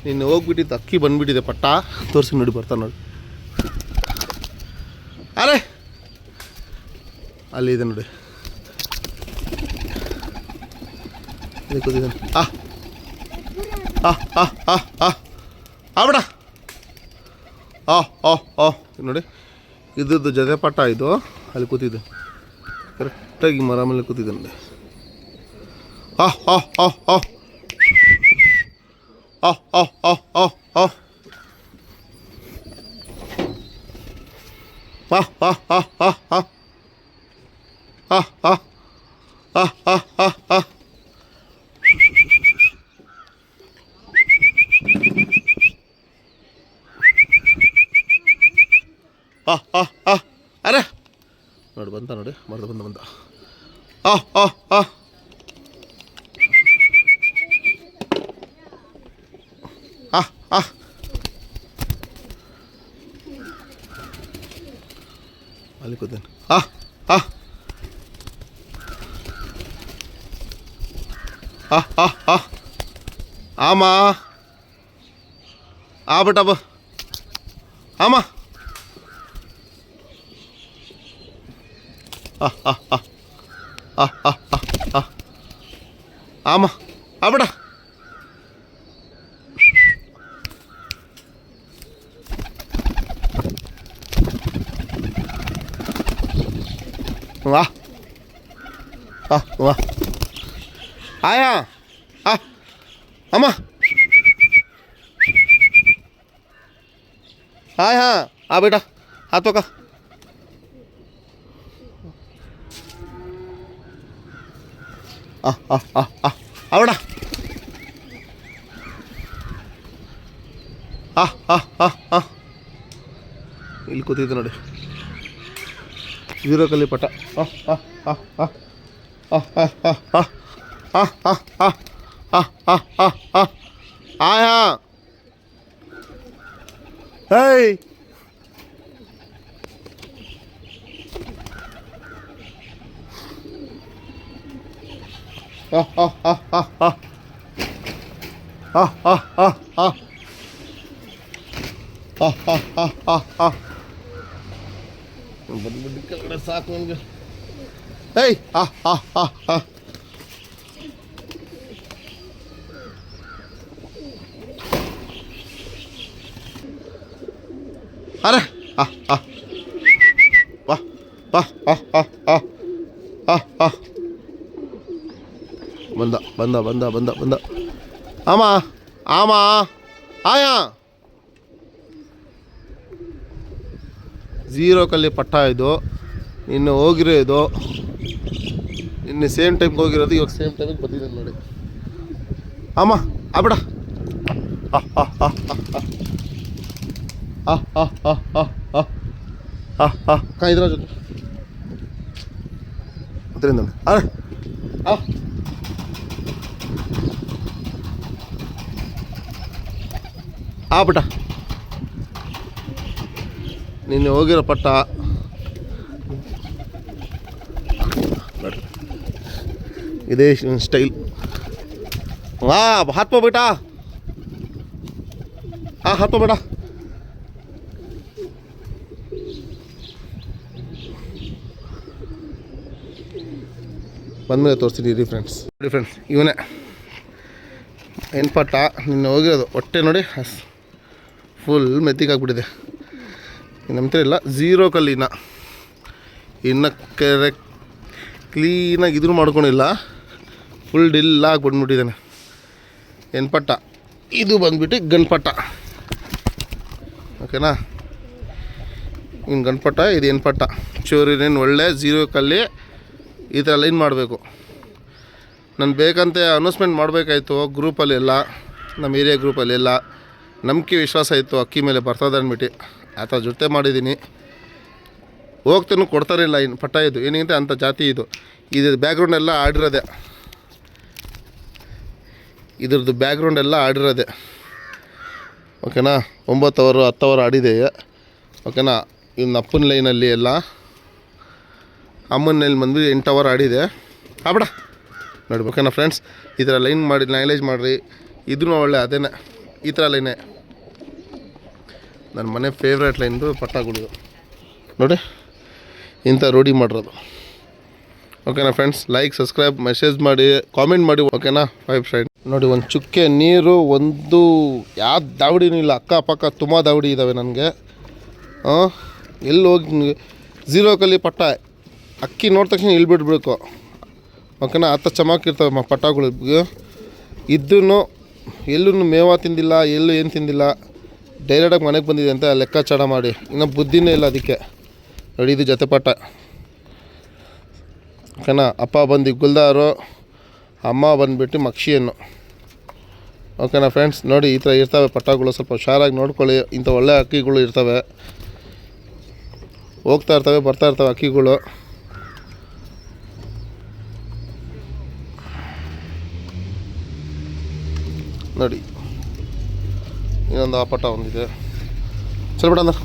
ನಿನ್ನೆ ಹೋಗ್ಬಿಟ್ಟಿದ್ದು ಅಕ್ಕಿ ಬಂದುಬಿಟ್ಟಿದೆ ಪಟ್ಟ ತೋರಿಸಿ ನೋಡಿ ಬರ್ತಾನೆ ನೋಡಿ. ಅರೆ ಅಲ್ಲಿ ಇದೆ ನೋಡಿ, ಇಲ್ಲಿ ಕೂತಿದ್ದಾನೆ. ಬಿಡ ನೋಡಿ, ಇದ್ದದ್ದು ಜೊತೆ ಪಟ್ಟ ಇದು. ಅಲ್ಲಿ ಕೂತಿದ್ದೆ ಕರೆಕ್ಟಾಗಿ ಮರ ಮೇಲೆ ಕೂತಿದ್ದೆ ನೋಡಿ. ಅರೆ ನೋಡಿ ಬಂತ ನೋಡಿ, ಬಂದ ಅಲ್ಲಿ ಕೂತಾನೆ. ಆಮ ಬಿಟ್ಟ ಬ ಆಮ ಆಮ ಬಿಡ वाह आया अम्मा हाय हाँ आ बेटा हाथों का बेटा ಇಲ್ಲಿ ಕೂತಿದ್ದೆ ನೋಡಿ, ಜೀರೋ ಕಲ್ಲಿ ಪಟ. ಆಯಾ ಹೇಯ್ ಬಂದ್ಬಿಟ್ಟು ಕೆಳಗಡೆ ಸಾಕು ನನಗೆ. ಹೇಯ್ ಅರೆ ಬಂದ ಆಮ ಆಯಾ ಜೀರೋ ಕಲ್ಲಿ ಪಟ್ಟ ಇದು. ಇನ್ನು ಹೋಗಿರೋ ಇದು, ಇನ್ನು ಸೇಮ್ ಟೈಮ್ಗೆ ಹೋಗಿರೋದು, ಇವಾಗ ಸೇಮ್ ಟೈಮಿಗೆ ಬಂದಿದ್ದಾನೆ ನೋಡಿ. ಅಮ್ಮ ಬಿಡ ಇದ್ರ ಜೊತೆ ಅದರಿಂದ ಬಿಟ್ಟ ನಿನ್ನೆ ಹೋಗಿರೋ ಪಟ್ಟ. ಇದೇ ಸ್ಟೈಲ್. हाथ पे बेटा, हाथ पे बेटा. ಬಂದಮೇಲೆ ತೋರಿಸ್ತೀನಿ ರೀ ಫ್ರೆಂಡ್ಸ್. ನೋಡಿ ಫ್ರೆಂಡ್ಸ್, ಇವನೇ ಪಟ್ಟ ನಿನ್ನೆ ಹೋಗಿರೋದು. ಹೊಟ್ಟೆ ನೋಡಿ ಫುಲ್ ಮೆತ್ತಿಗಾಗ್ಬಿಟ್ಟಿದೆ. ನಂಬ್ತಾ ಇಲ್ಲ, ಜೀರೋ ಕಲ್ಲಿನ ಇನ್ನು ಕ್ಲೀನಾಗಿ ಇದನ್ನು ಮಾಡ್ಕೊಂಡಿಲ್ಲ, ಫುಲ್ ಡಿಲ್ಲಾಗಿ ಬಂದ್ಬಿಟ್ಟಿದ್ದಾನೆ. ಪಟ್ಟ ಇದು ಬಂದ್ಬಿಟ್ಟು ಗಣಪಟ್ಟ, ಓಕೆನಾ. ಇನ್ನು ಗಣಪಟ್ಟ ಇದು ಪಟ್ಟ ಚೋರಿನೇನು ಒಳ್ಳೆ ಜೀರೋ ಕಲ್ಲಿ ಈ ಥರ ಲೈನ್ ಮಾಡಬೇಕು. ನಾನು ಬೇಕಂತೆ ಅನೌನ್ಸ್ಮೆಂಟ್ ಮಾಡಬೇಕಾಯ್ತು ಗ್ರೂಪಲ್ಲಿ ಎಲ್ಲ, ನಮ್ಮ ಏರಿಯಾ ಗ್ರೂಪಲ್ಲಿ ಎಲ್ಲ ನಂಬಿಕೆ ವಿಶ್ವಾಸ ಇತ್ತು ಅಕ್ಕಿ ಮೇಲೆ ಬರ್ತದೆ ಅಂದ್ಬಿಟ್ಟು ಆ ಥರ ಜೊತೆ ಮಾಡಿದ್ದೀನಿ. ಹೋಗ್ತಾನು ಕೊಡ್ತಾರಿಲ್ಲ ಇನ್ನು ಪಟ್ಟ ಇದು ಏನಿದೆ ಅಂಥ ಜಾತಿ ಇದು. ಬ್ಯಾಕ್ಗ್ರೌಂಡ್ ಎಲ್ಲ ಆಡಿರೋದೆ, ಇದ್ರದ್ದು ಬ್ಯಾಕ್ಗ್ರೌಂಡ್ ಎಲ್ಲ ಆಡಿರೋದೆ, ಓಕೆನಾ. 9 ಅವರ್ 10 ಅವರ್ ಆಡಿದೆ, ಓಕೆನಾ. ಇನ್ನು ಅಪ್ಪನ ಲೈನಲ್ಲಿ ಎಲ್ಲ ಅಮ್ಮನಲ್ಲಿ ಬಂದು 8 ಅವರ್ ಆಡಿದೆ. ಬಿಡ ನೋಡಿ, ಓಕೆನಾ ಫ್ರೆಂಡ್ಸ್. ಈ ಥರ ಲೈನ್ ಮಾಡಿ ನೈಲೇಜ್ ಮಾಡಿರಿ, ಇದೂ ಒಳ್ಳೆ ಅದೇನೆ ಈ ಥರ ಲೈನೇ ನನ್ನ ಮನೆ ಫೇವ್ರೇಟ್ ಲೈನ್ದು ಪಟ್ಟಗಳು ನೋಡಿ, ಇಂಥ ರೂಢಿ ಮಾಡಿರೋದು. ಓಕೆನಾ ಫ್ರೆಂಡ್ಸ್, ಲೈಕ್, ಸಬ್ಸ್ಕ್ರೈಬ್, ಮೆಸೇಜ್ ಮಾಡಿ, ಕಾಮೆಂಟ್ ಮಾಡಿ. ಓಕೆನಾ 5 ಫ್ರೆಂಡ್ ನೋಡಿ, ಒಂದು ಚುಕ್ಕೆ ನೀರು, ಒಂದು ಯಾವ ದಾವಡಿನೂ ಇಲ್ಲ. ಅಕ್ಕಪಕ್ಕ ತುಂಬ ದಾವಡಿ ಇದ್ದಾವೆ ನನಗೆ. ಎಲ್ಲಿ ಹೋಗಿ 0 ಕಲ್ಲಿ ಪಟ್ಟ ಅಕ್ಕಿ ನೋಡಿದ ತಕ್ಷಣ ಇಲ್ಲಿ ಬಿಟ್ಬಿಡ್ಬೇಕು. ಓಕೆನಾ, ಆತ ಚಮಕಿರ್ತವೆ ಪಟ್ಟಗಳಿಗೆ. ಇದ್ದೂ ಎಲ್ಲೂ ಮೇವ ತಿಂದಿಲ್ಲ, ಎಲ್ಲೂ ಏನು ತಿಂದಿಲ್ಲ, ಡೈರೆಕ್ಟಾಗಿ ಮನೆಗೆ ಬಂದಿದೆ ಅಂತ ಲೆಕ್ಕಾಚಾರ ಮಾಡಿ. ಇನ್ನು ಬುದ್ಧಿನೇ ಇಲ್ಲ ಅದಕ್ಕೆ. ನೋಡಿ, ಇದು ಜೊತೆ ಪಟ್ಟ. ಓಕೆನಾ, ಅಪ್ಪ ಬಂದು ಗುಲ್ದಾರು, ಅಮ್ಮ ಬಂದುಬಿಟ್ಟು ಮಕ್ಷಿಯನ್ನು. ಓಕೆನಾ ಫ್ರೆಂಡ್ಸ್, ನೋಡಿ ಈ ಥರ ಇರ್ತವೆ ಪಟ್ಟಗಳು. ಸ್ವಲ್ಪ ಹುಷಾರಾಗಿ ನೋಡ್ಕೊಳ್ಳಿ. ಇಂಥ ಒಳ್ಳೆ ಅಕ್ಕಿಗಳು ಇರ್ತವೆ, ಹೋಗ್ತಾ ಇರ್ತವೆ, ಬರ್ತಾ ಇರ್ತವೆ ಅಕ್ಕಿಗಳು. ನೋಡಿ, ಇನ್ನೊಂದು ಆ ಪಟ್ಟ ಒಂದಿದೆ. ಚಲ್ ಬಿಡ ಅಂದ್ರೆ